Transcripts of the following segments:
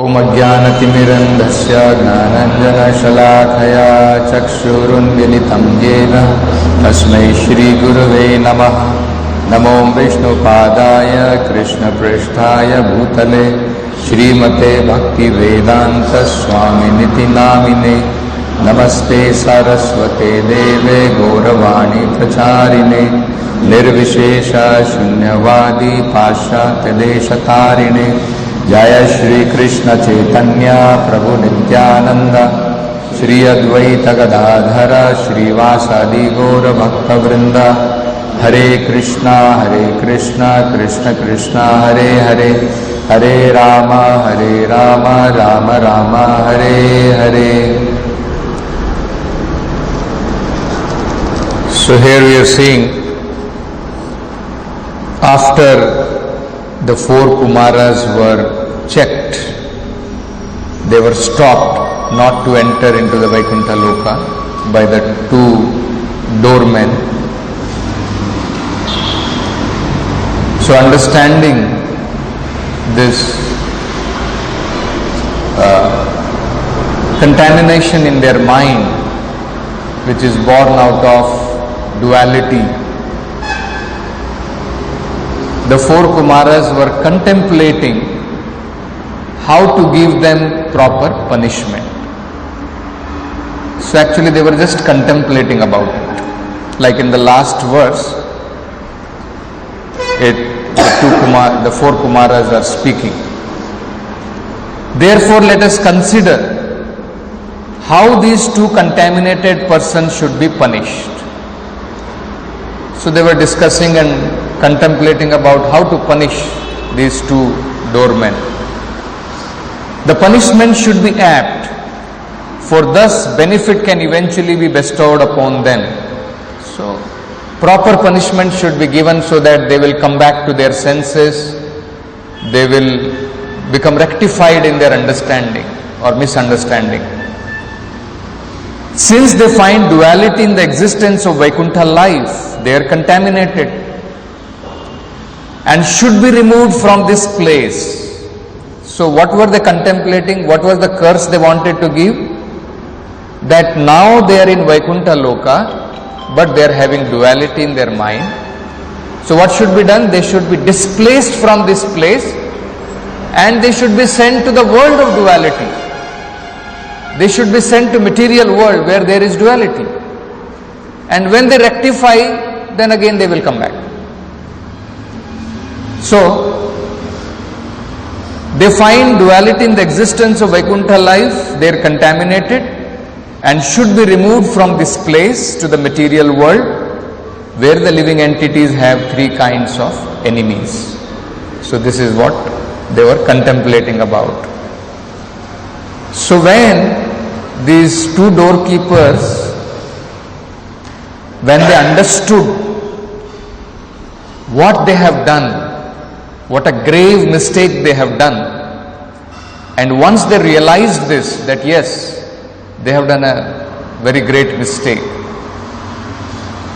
ओम अज्ञानतिमिरन्धस्य ज्ञानाञ्जनशलाकया चक्षुरुन्मिलितं येन तस्मै श्रीगुरवे नमः। नमो विष्णुपादाय कृष्णपृष्ठाय भूतले श्रीमते भक्तिवेदान्तस्वामिनिति नामिने। नमस्ते सरस्वते देवे गौरवाणी प्रचारिणे निर्विशेष शून्यवादी पाश्चात्यदेशतारिणे। जय श्री कृष्ण चैतन्य प्रभु नित्यानंद श्री अद्वैत गदाधर श्रीवासादि गौर भक्तवृंद। हरे कृष्णा कृष्ण कृष्ण हरे हरे, हरे Ram Ram Ram Hare Hare. So here we are seeing, after the four Kumaras were checked, they were stopped not to enter into the Vaikuntha Loka by the two doormen. So understanding this contamination in their mind, which is born out of duality, the four Kumaras were contemplating how to give them proper punishment. So actually they were just contemplating about it. Like in the last verse, the four Kumaras are speaking. Therefore let us consider how these two contaminated persons should be punished. So they were discussing and contemplating about how to punish these two doormen. The punishment should be apt, for thus benefit can eventually be bestowed upon them. So proper punishment should be given so that they will come back to their senses, they will become rectified in their understanding or misunderstanding. Since they find duality in the existence of Vaikuntha life, they are contaminated and should be removed from this place. So what were they contemplating? What was the curse they wanted to give? That now they are in Vaikuntha Loka, but they are having duality in their mind. So what should be done? They should be displaced from this place and they should be sent to the world of duality. They should be sent to material world where there is duality. And when they rectify, then again they will come back. So, they find duality in the existence of Vaikuntha life, they are contaminated and should be removed from this place to the material world where the living entities have three kinds of enemies. So this is what they were contemplating about. So when these two doorkeepers, when they understood what they have done, what a grave mistake they have done, and once they realized this, that yes, they have done a very great mistake.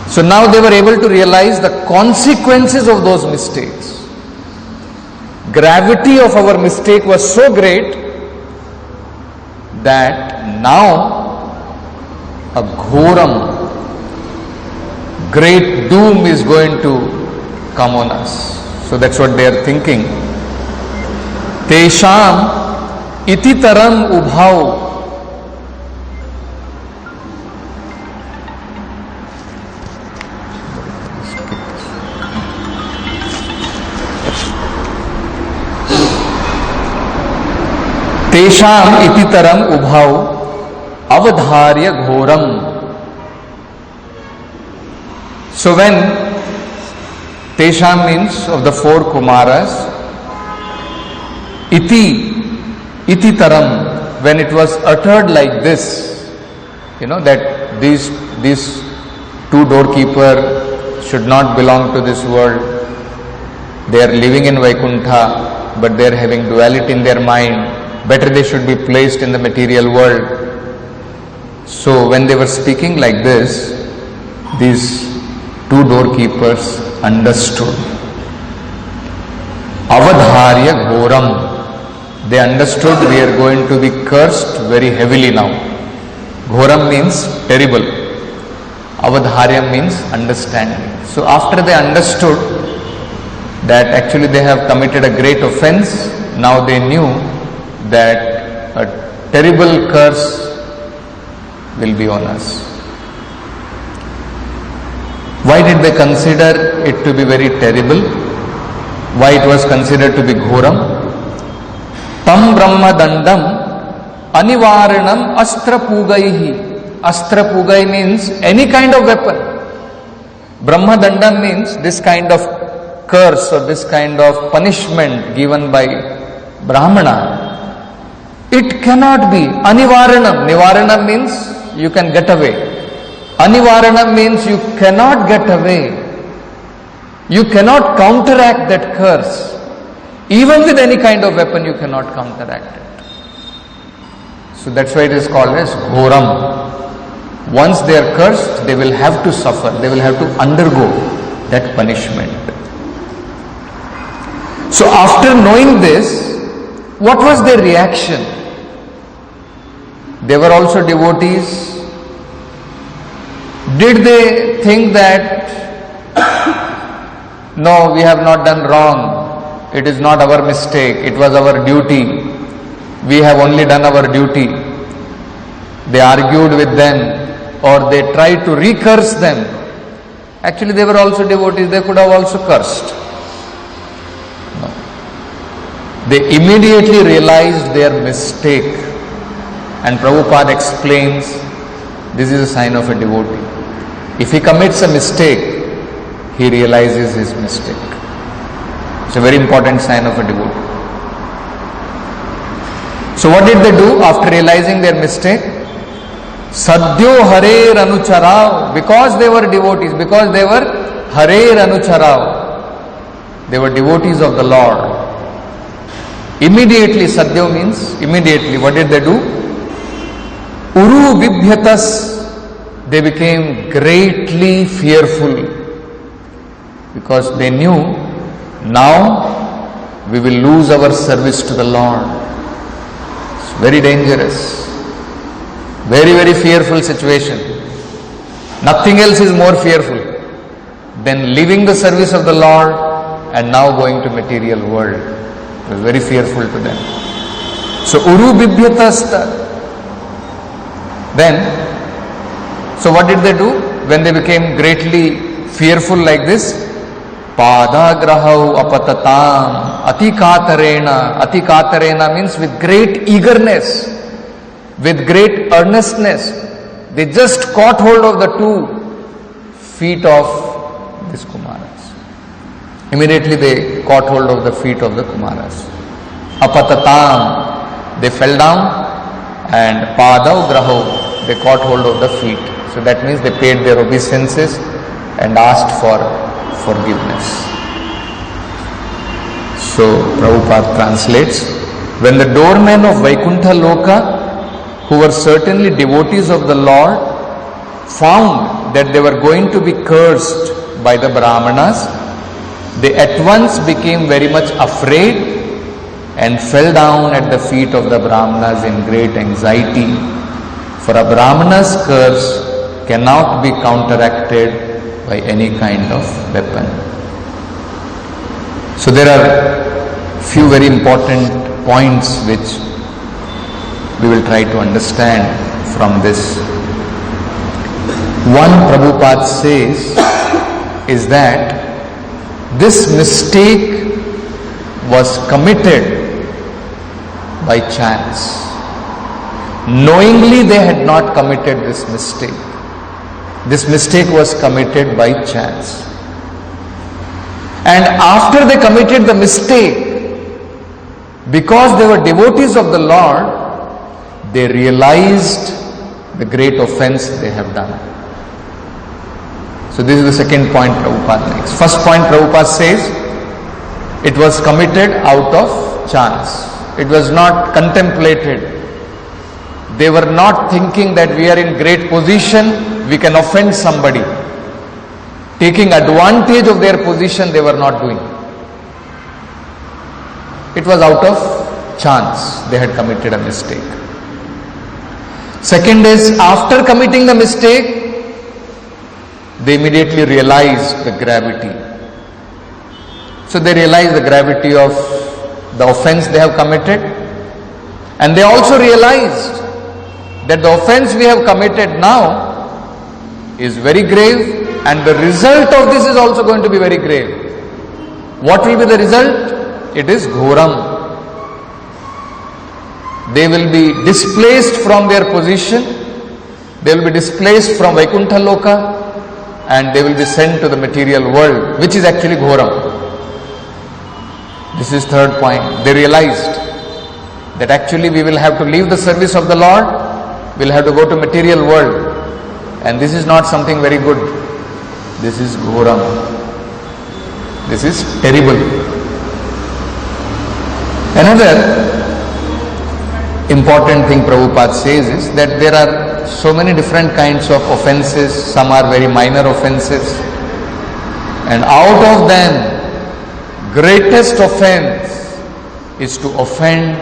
So now they were able to realize the consequences of those mistakes. Gravity of our mistake was so great that now a ghoram, great doom is going to come on us. So that's what they are thinking. Tesham iti taram ubhau. Tesham iti taram ubhau avadharya ghoram. So when Tesham means of the four Kumaras, iti taram, when it was uttered like this, that these two doorkeeper should not belong to this world. They are living in Vaikuntha, but they are having duality in their mind. Better they should be placed in the material world. So when they were speaking like this, these two doorkeepers understood. Avadharya ghoram. They understood we are going to be cursed very heavily now. Ghoram means terrible. Avadharyam means understanding. So after they understood that actually they have committed a great offense, now they knew that a terrible curse will be on us. Why did they consider it to be very terrible? Why it was considered to be ghoram? Tam Brahma Dandam Anivaranam Astra Pugaihi. Astra Pugai means any kind of weapon. Brahma Dandam means this kind of curse or this kind of punishment given by Brahmana. It cannot be. Anivaranam. Nivaranam means you can get away. Anivaranam means you cannot get away. You cannot counteract that curse. Even with any kind of weapon, you cannot counteract it. So that's why it is called as Ghoram. Once they are cursed, they will have to suffer. They will have to undergo that punishment. So after knowing this, what was their reaction? They were also devotees. Did they think that, no, we have not done wrong, it is not our mistake, it was our duty, we have only done our duty? They argued with them or they tried to recurse them. Actually they were also devotees, they could have also cursed. No. They immediately realized their mistake, and Prabhupada explains this is a sign of a devotee. If he commits a mistake, he realizes his mistake. It's a very important sign of a devotee. So what did they do after realizing their mistake? Sadhyo Harer Anucharav. Because they were devotees, because they were Harer Anucharav, they were devotees of the Lord. Immediately, Sadhyo means immediately. What did they do? Uru Vibhyatas. They became greatly fearful, because they knew now we will lose our service to the Lord. It's very dangerous, very, very fearful situation. Nothing else is more fearful than leaving the service of the Lord and now going to material world. It was very fearful to them. So Uru Bibhyatasta. Then, so what did they do when they became greatly fearful like this? Padagrahau apatatam atikatarena. Atikatarena means with great eagerness, with great earnestness. They just caught hold of the 2 feet of these Kumaras. Immediately they caught hold of the feet of the Kumaras. Apatatam. They fell down, and Padav Grahau. They caught hold of the feet. So that means they paid their obeisances and asked for forgiveness. So Prabhupada translates, when the doormen of Vaikuntha Loka, who were certainly devotees of the Lord, found that they were going to be cursed by the Brahmanas, they at once became very much afraid and fell down at the feet of the Brahmanas in great anxiety. For a Brahmana's curse cannot be counteracted by any kind of weapon. So there are few very important points which we will try to understand from this. One, Prabhupada says, is that this mistake was committed by chance. Knowingly they had not committed this mistake. This mistake was committed by chance. And after they committed the mistake, because they were devotees of the Lord, they realized the great offense they have done. So this is the second point Prabhupada makes. First point Prabhupada says, it was committed out of chance. It was not contemplated. They were not thinking that we are in great position, we can offend somebody. Taking advantage of their position, they were not doing. It was out of chance they had committed a mistake. Second is, after committing the mistake, they immediately realized the gravity. So they realized the gravity of the offense they have committed, and they also realized that the offense we have committed now is very grave, and the result of this is also going to be very grave. What will be the result? It is ghoram. They will be displaced from their position, they will be displaced from Vaikuntha Loka, and they will be sent to the material world, which is actually ghoram. This is third point. They realized that actually we will have to leave the service of the Lord, we will have to go to material world, and this is not something very good. This is ghoram. This is terrible. Another important thing Prabhupada says is that there are so many different kinds of offenses. Some are very minor offenses, and out of them, greatest offense is to offend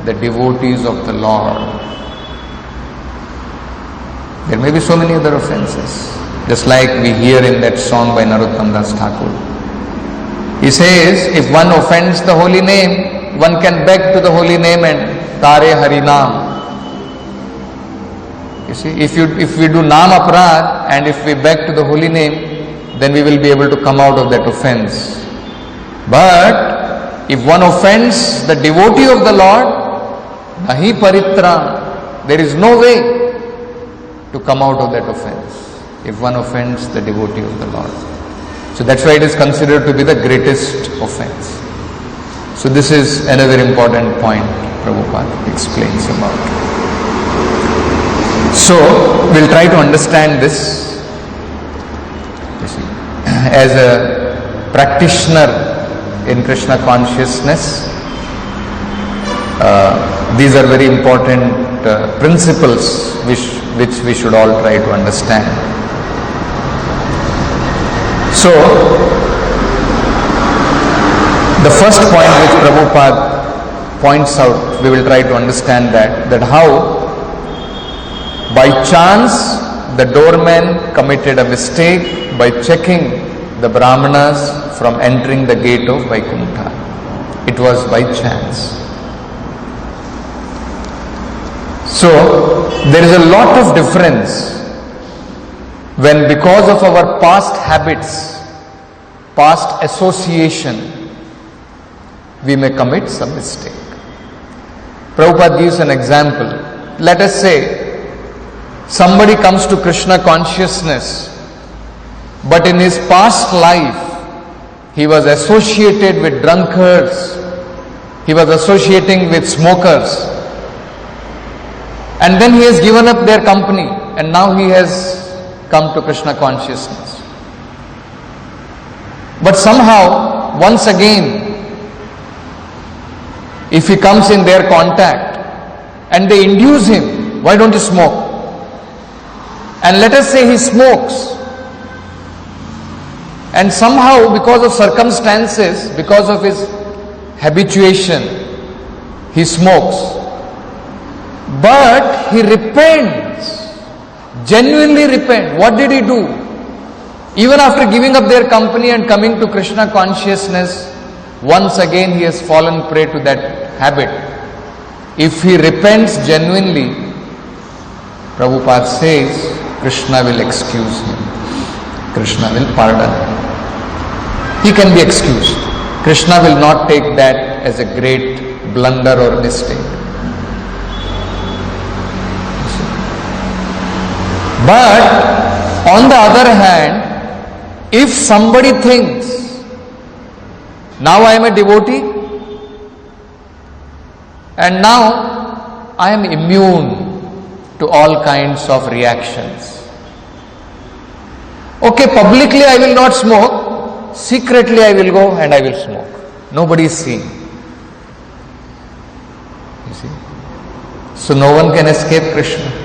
the devotees of the Lord. There may be so many other offenses, just like we hear in that song by Narottam Das Thakur. He says, if one offends the holy name, one can beg to the holy name and Tare Harinam. You see, if we do Nam Aparad and if we beg to the holy name, then we will be able to come out of that offense. But if one offends the devotee of the Lord, nahi paritra, there is no way to come out of that offense if one offends the devotee of the Lord. So that's why it is considered to be the greatest offense. So this is another important point Prabhupada explains about. So we'll try to understand this. You see, as a practitioner in Krishna consciousness, these are very important principles which we should all try to understand. So, the first point which Prabhupada points out, we will try to understand that how by chance the doorman committed a mistake by checking the Brahmanas from entering the gate of Vaikuntha. It was by chance. So, there is a lot of difference when, because of our past habits, past association, we may commit some mistake. Prabhupada gives an example. Let us say somebody comes to Krishna consciousness, but in his past life he was associated with drunkards, he was associating with smokers, and then he has given up their company and now he has come to Krishna consciousness. But somehow, once again, if he comes in their contact and they induce him, why don't you smoke? And let us say he smokes, and somehow because of circumstances, because of his habituation, he smokes. But he repents, genuinely repent. What did he do? Even after giving up their company and coming to Krishna consciousness, once again he has fallen prey to that habit. If he repents genuinely, Prabhupada says, Krishna will excuse him. Krishna will pardon him. He can be excused. Krishna will not take that as a great blunder or mistake. But on the other hand, if somebody thinks, now I am a devotee and now I am immune to all kinds of reactions. Okay, publicly I will not smoke, secretly I will go and I will smoke. Nobody is seeing. You see? So no one can escape Krishna.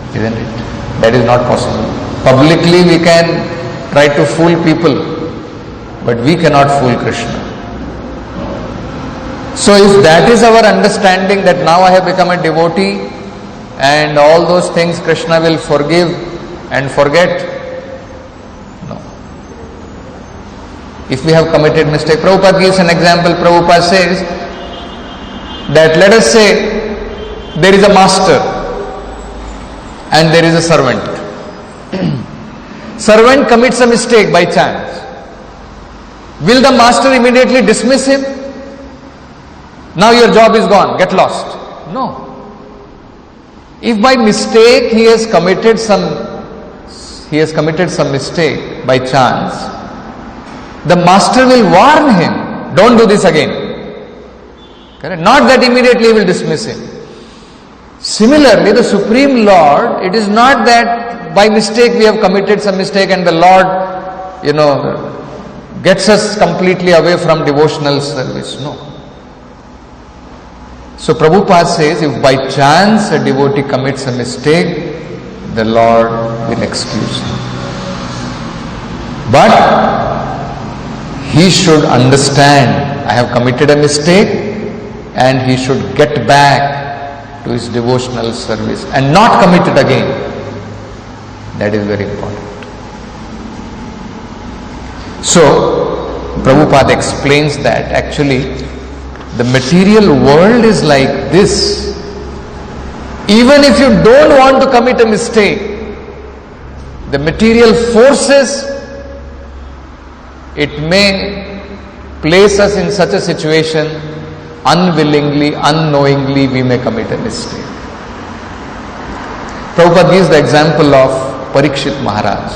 Isn't it? That is not possible. Publicly we can try to fool people, but we cannot fool Krishna. So if that is our understanding, that now I have become a devotee and all those things Krishna will forgive and forget, no. If we have committed mistake, Prabhupada gives an example. Prabhupada says that let us say there is a master and there is a servant. Servant commits a mistake by chance. Will the master immediately dismiss him? Now your job is gone, get lost. No. If by mistake he has committed some mistake by chance, the master will warn him, don't do this again. Correct? Not that immediately he will dismiss him. Similarly, the Supreme Lord, it is not that by mistake we have committed some mistake and the Lord, gets us completely away from devotional service. No. So Prabhupada says, if by chance a devotee commits a mistake, the Lord will excuse him. But he should understand, I have committed a mistake, and he should get back to his devotional service and not commit it again. That is very important. So, Prabhupada explains that actually the material world is like this. Even if you don't want to commit a mistake, the material forces, it may place us in such a situation, unwillingly, unknowingly we may commit a mistake. Prabhupada gives the example of Parikshit Maharaj.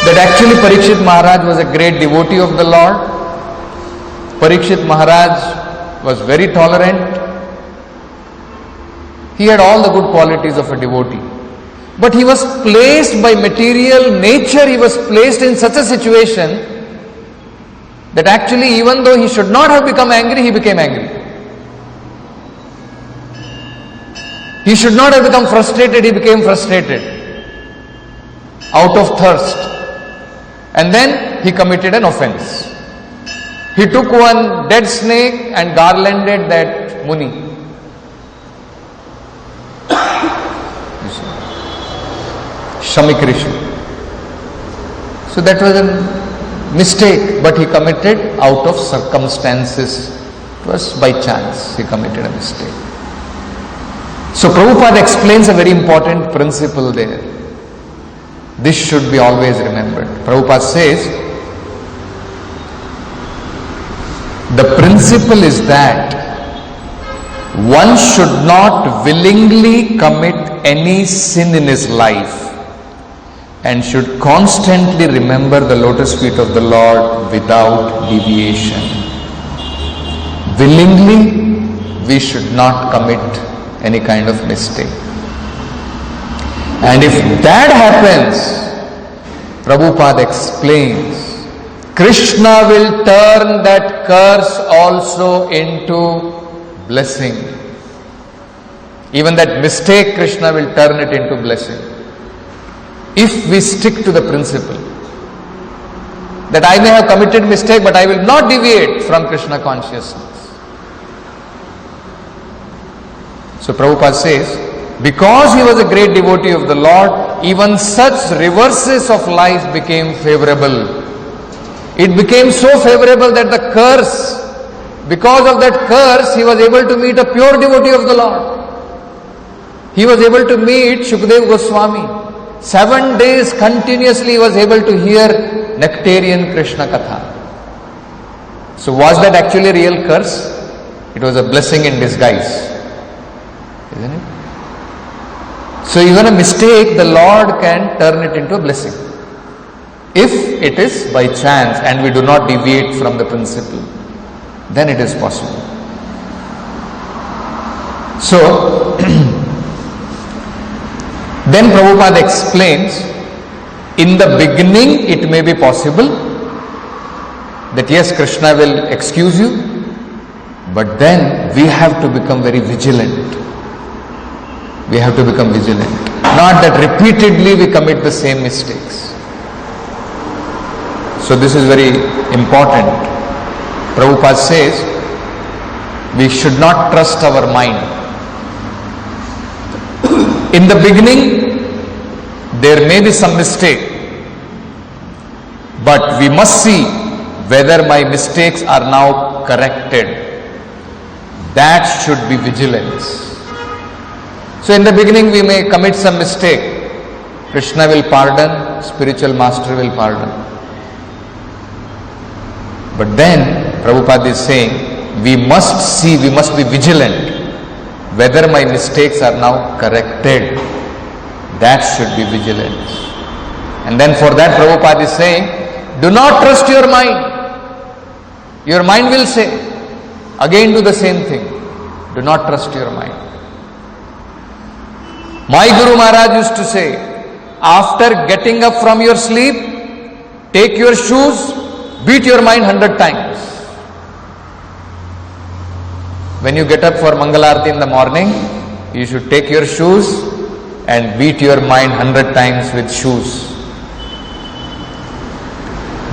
That actually Parikshit Maharaj was a great devotee of the Lord. Parikshit Maharaj was very tolerant. He had all the good qualities of a devotee. But he was placed by material nature, he was placed in such a situation that actually even though he should not have become angry, he became angry. He should not have become frustrated, he became frustrated out of thirst. And then he committed an offense. He took one dead snake and garlanded that Muni. Shamik Rishi. So that was a mistake, but he committed out of circumstances. It was by chance he committed a mistake. So Prabhupada explains a very important principle there. This should be always remembered. Prabhupada says, the principle is that one should not willingly commit any sin in his life and should constantly remember the lotus feet of the Lord without deviation. Willingly, we should not commit any kind of mistake. And if that happens, Prabhupada explains, Krishna will turn that curse also into blessing. Even that mistake, Krishna will turn it into blessing. If we stick to the principle that I may have committed mistake, but I will not deviate from Krishna consciousness. So Prabhupada says, because he was a great devotee of the Lord, even such reverses of life became favorable. It became so favorable that the curse, because of that curse, he was able to meet a pure devotee of the Lord. He was able to meet Shukdev Goswami. 7 days continuously he was able to hear nectarian Krishna Katha. So was that actually a real curse? It was a blessing in disguise. Isn't it? So even a mistake, the Lord can turn it into a blessing. If it is by chance and we do not deviate from the principle, then it is possible. So, then Prabhupada explains, in the beginning it may be possible that yes, Krishna will excuse you, but then we have to become very vigilant. We have to become vigilant. Not that repeatedly we commit the same mistakes. So this is very important. Prabhupada says, We should not trust our mind. In the beginning, there may be some mistake, but we must see whether my mistakes are now corrected. That should be vigilance. So in the beginning we may commit some mistake. Krishna will pardon, spiritual master will pardon. But then Prabhupada is saying, we must see, we must be vigilant whether my mistakes are now corrected. That should be vigilance. And then for that Prabhupada is saying, do not trust your mind. Your mind will say, again do the same thing. Do not trust your mind. My Guru Maharaj used to say, after getting up from your sleep, take your shoes, beat your mind 100 times. When you get up for Mangalarti in the morning, you should take your shoes and beat your mind 100 times with shoes.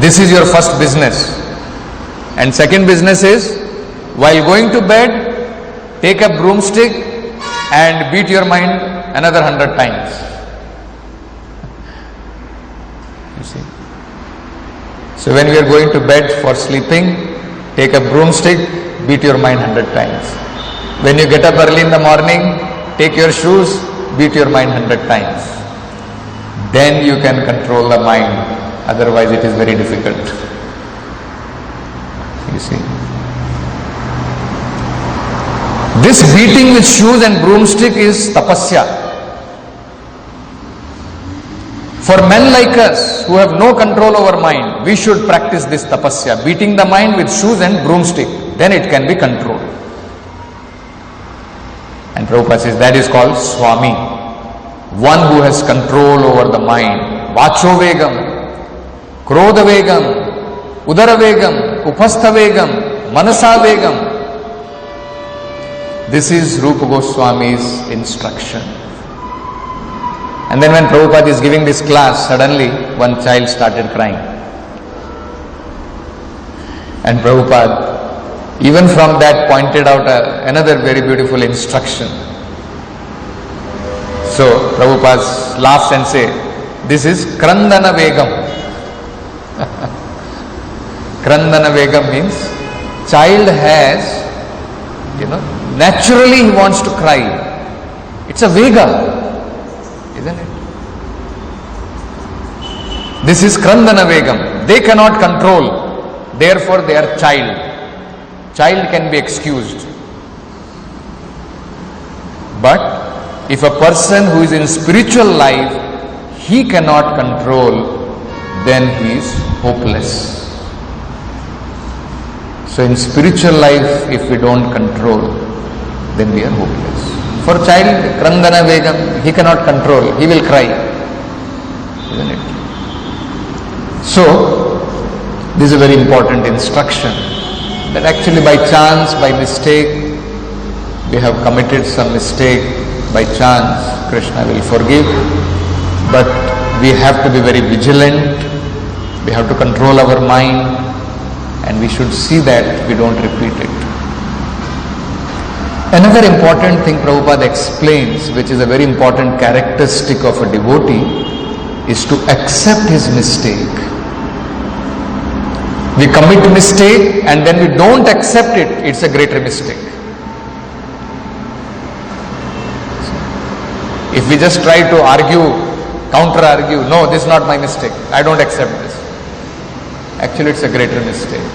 This is your first business. And second business is, while going to bed, take a broomstick and beat your mind another 100 times. You see? So when we are going to bed for sleeping, take a broomstick, beat your mind 100 times. When you get up early in the morning, take your shoes, beat your mind 100 times. Then you can control the mind. Otherwise it is very difficult. You see? This beating with shoes and broomstick is tapasya. For men like us who have no control over mind, we should practice this tapasya, beating the mind with shoes and broomstick. Then it can be controlled. And Prabhupada says that is called Swami, one who has control over the mind. Vacho vegam, krodha vegam, udara vegam, upastha vegam, manasa vegam. This is Rupa Goswami's instruction. And then when Prabhupada is giving this class, suddenly one child started crying. And Prabhupada, even from that, pointed out another very beautiful instruction. So Prabhupada laughs and says, this is Krandana Vegam. Krandana Vegam means child has, naturally he wants to cry. It's a Vega, isn't it? This is Krandana Vegam. They cannot control, therefore they are child. Child can be excused. But if a person who is in spiritual life, he cannot control, then he is hopeless. So in spiritual life, if we don't control, then we are hopeless. For child, Krandana Vegam, he cannot control, he will cry. Isn't it? So, this is a very important instruction. That actually by chance, by mistake, we have committed some mistake, by chance, Krishna will forgive. But we have to be very vigilant, we have to control our mind, and we should see that we don't repeat it. Another important thing Prabhupada explains, which is a very important characteristic of a devotee, is to accept his mistake. We commit mistake and then we don't accept it, it's a greater mistake. If we just try to argue, counter argue, no, this is not my mistake, I don't accept this. Actually it's a greater mistake.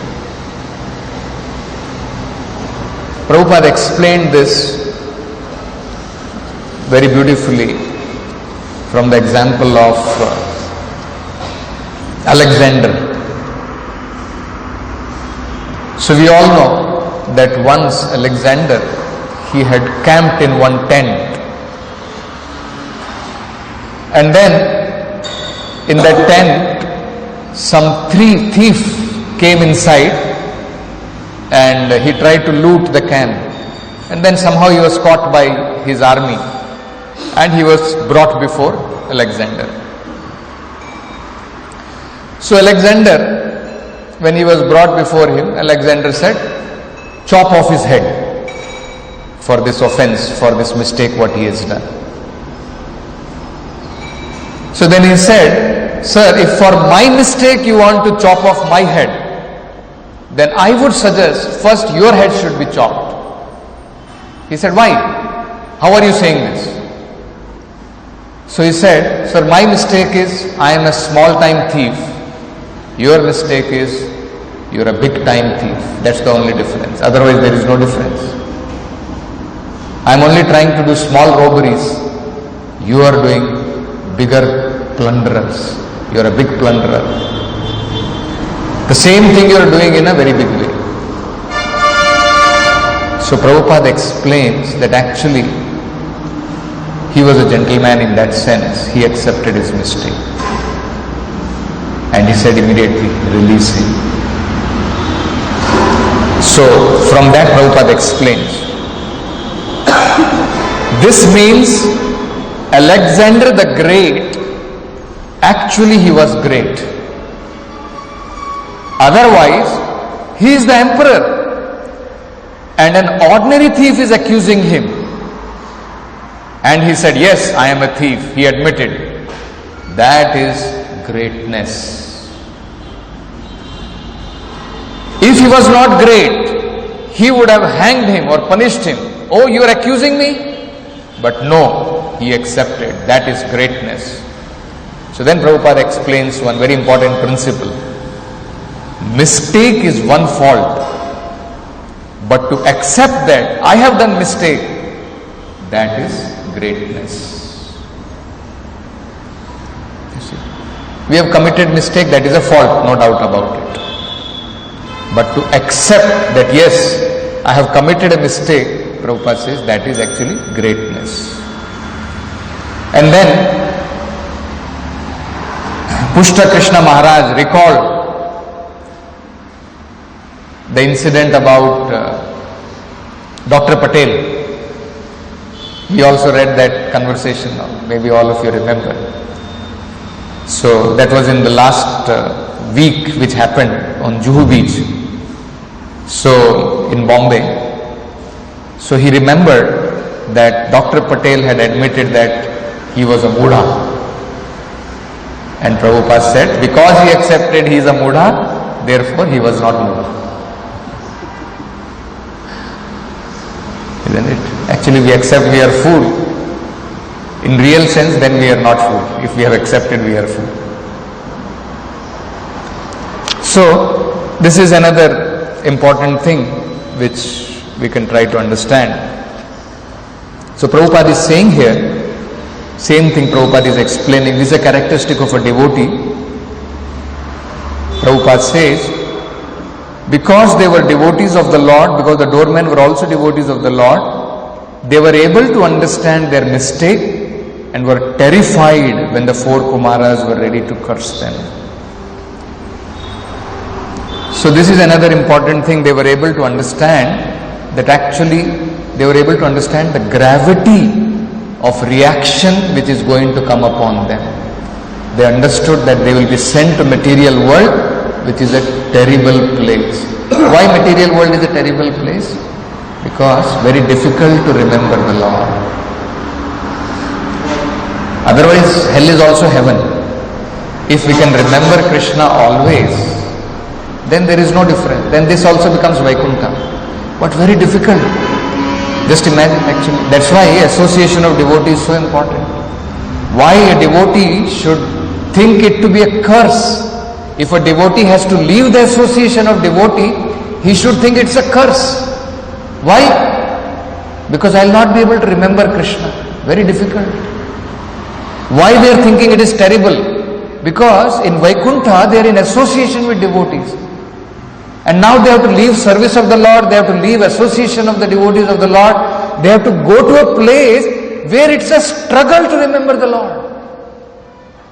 Prabhupada explained this very beautifully from the example of Alexander. So we all know that once Alexander, he had camped in one tent. And then in that tent, some 3 thieves came inside and he tried to loot the camp. And then somehow he was caught by his army and he was brought before Alexander. So Alexander, when he was brought before him, Alexander said, chop off his head. for this offense, for this mistake what he has done. So then he said, sir, if for my mistake you want to chop off my head, then I would suggest first your head should be chopped. He said, why? How are you saying this? So he said, sir, my mistake is I am a small time thief. Your mistake is you are a big time thief. That's the only difference. Otherwise there is no difference. I am only trying to do small robberies. You are doing bigger plunderers. You are a big plunderer. The same thing you are doing in a very big way. So Prabhupada explains that actually he was a gentleman in that sense. He accepted his mistake. And he said immediately, release him. So from that Prabhupada explains. This means Alexander the Great, actually he was great. Otherwise, he is the emperor. And an ordinary thief is accusing him. And he said, yes, I am a thief. He admitted. That is greatness. If he was not great, he would have hanged him or punished him. Oh, you are accusing me? But no, he accepted. That is greatness. So then Prabhupada explains one very important principle. Mistake is one fault. But to accept that I have done mistake, that is greatness. You see, we have committed mistake, that is a fault, no doubt about it. But to accept that yes, I have committed a mistake, Prabhupada says that is actually greatness. And then Pushta Krishna Maharaj recalled the incident about Dr. Patel. We also read that conversation, maybe all of you remember. So that was in the last week which happened on Juhu Beach. So in Bombay. So he remembered that Dr. Patel had admitted that he was a Mudha. And Prabhupada said, because he accepted he is a Mudha, therefore he was not Mudha. Isn't it? Actually we accept we are food. In real sense then we are not food. If we have accepted we are food. So this is another important thing which we can try to understand. So Prabhupada is saying here, same thing Prabhupada is explaining, this is a characteristic of a devotee. Prabhupada says, because they were devotees of the Lord, because the doormen were also devotees of the Lord, they were able to understand their mistake and were terrified when the four Kumaras were ready to curse them. So this is another important thing, they were able to understand that actually they were able to understand the gravity of reaction which is going to come upon them. They understood that they will be sent to material world, which is a terrible place. Why material world is a terrible place? Because very difficult to remember the Lord. Otherwise hell is also heaven. If we can remember Krishna always, then there is no difference. Then this also becomes Vaikuntha. But very difficult. Just imagine actually. That's why association of devotees is so important. Why a devotee should think it to be a curse. If a devotee has to leave the association of devotee, he should think it's a curse. Why? Because I will not be able to remember Krishna. Very difficult. Why they are thinking it is terrible? Because in Vaikuntha they are in association with devotees. And now they have to leave service of the Lord, they have to leave association of the devotees of the Lord, they have to go to a place where it's a struggle to remember the Lord.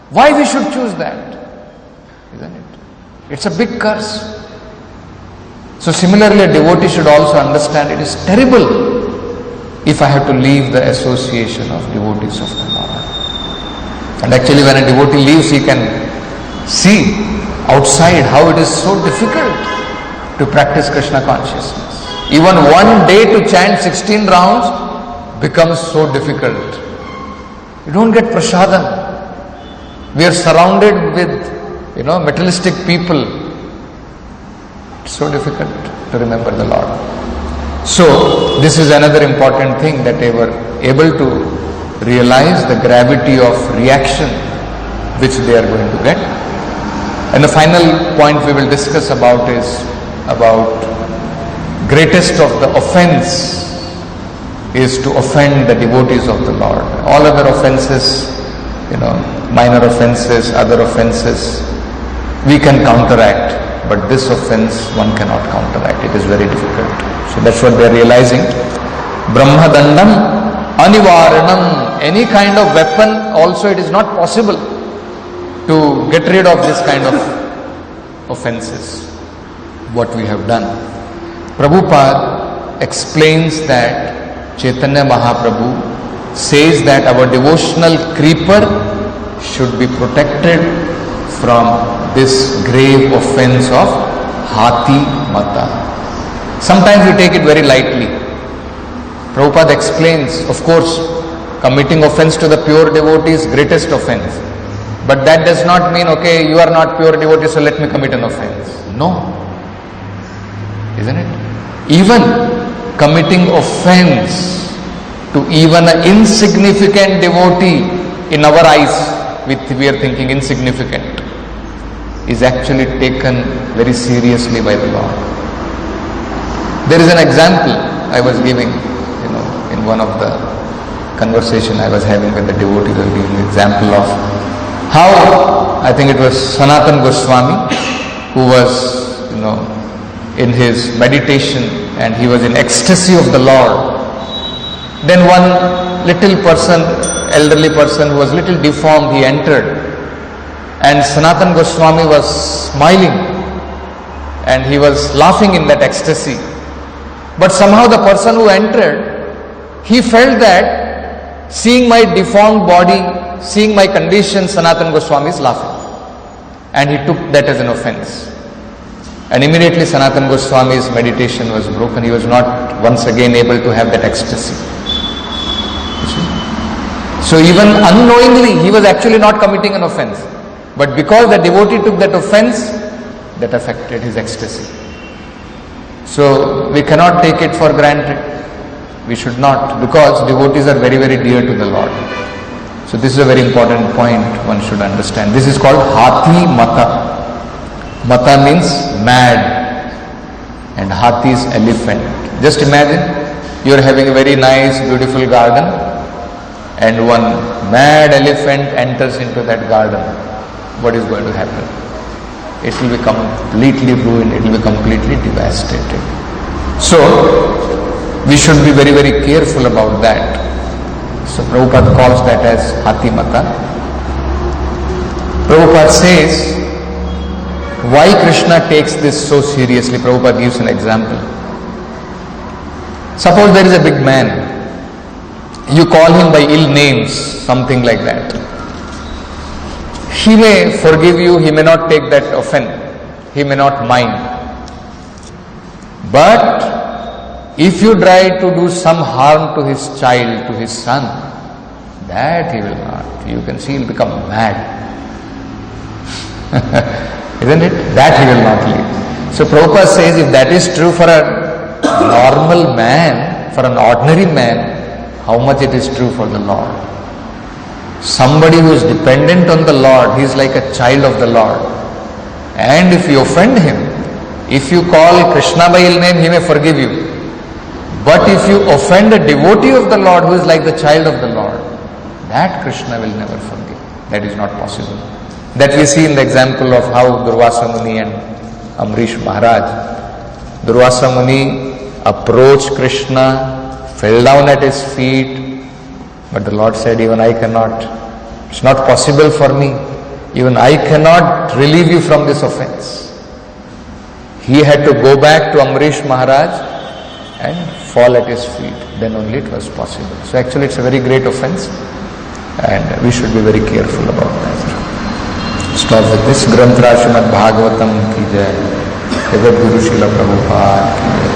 Why we should choose that? Isn't it? It's a big curse. So similarly a devotee should also understand it is terrible if I have to leave the association of devotees of the Lord. And actually when a devotee leaves, he can see outside how it is so difficult to practice Krishna consciousness. Even one day to chant 16 rounds becomes so difficult. You don't get prasadam. We are surrounded with, materialistic people. It's so difficult to remember the Lord. So, this is another important thing, that they were able to realize the gravity of reaction which they are going to get. And the final point we will discuss about is about greatest of the offense is to offend the devotees of the Lord. All other offenses, minor offenses, other offenses, we can counteract. But this offense one cannot counteract. It is very difficult. So that's what they are realizing. Brahmadandam anivaranam. Any kind of weapon also it is not possible to get rid of this kind of offenses. What we have done. Prabhupada explains that Chaitanya Mahaprabhu says that our devotional creeper should be protected from this grave offense of Hati Mata. Sometimes we take it very lightly. Prabhupada explains, of course, committing offense to the pure devotee is greatest offense. But that does not mean, okay, you are not pure devotee, so let me commit an offense. No. Isn't it? Even committing offense to even an insignificant devotee in our eyes, we are thinking insignificant, is actually taken very seriously by the Lord. There is an example I was giving, in one of the conversation I was having with the devotees. I was giving an example of how, I think it was Sanatana Goswami, who was, in his meditation and he was in ecstasy of the Lord. Then one little person, elderly person who was little deformed, he entered. And Sanatana Goswami was smiling and he was laughing in that ecstasy. But somehow the person who entered, he felt that seeing my deformed body, seeing my condition, Sanatana Goswami is laughing. And he took that as an offense. And immediately Sanatana Goswami's meditation was broken. He was not once again able to have that ecstasy. So even unknowingly, he was actually not committing an offense. But because the devotee took that offense, that affected his ecstasy. So we cannot take it for granted. We should not, because devotees are very, very dear to the Lord. So this is a very important point one should understand. This is called Hati Mata. Mata means mad and Hati is elephant. Just imagine you are having a very nice, beautiful garden and one mad elephant enters into that garden. What is going to happen? It will be completely ruined. It will be completely devastated. So, we should be very, very careful about that. So, Prabhupada calls that as Hati Mata. Prabhupada says, why Krishna takes this so seriously? Prabhupada gives an example. Suppose there is a big man. You call him by ill names, something like that. He may forgive you, he may not take that offense, he may not mind. But if you try to do some harm to his child, to his son, that he will not. You can see he will become mad. Isn't it? That he will not leave. So Prabhupada says, if that is true for a normal man, for an ordinary man, how much it is true for the Lord. Somebody who is dependent on the Lord, he is like a child of the Lord. And if you offend him, if you call Krishna by ill name, he may forgive you. But if you offend a devotee of the Lord who is like the child of the Lord, that Krishna will never forgive. That is not possible. That we see in the example of how Durvasa Muni and Amrish Maharaj. Durvasa Muni approached Krishna, fell down at his feet, but the Lord said, even I cannot. It's not possible for me. Even I cannot relieve you from this offense. He had to go back to Amrish Maharaj and fall at his feet. Then only it was possible. So actually it's a very great offense and we should be very careful about that. Stop with this. Srimad Bhagavatam ki jai. Jagat Guru Srila Prabhupada ki jai.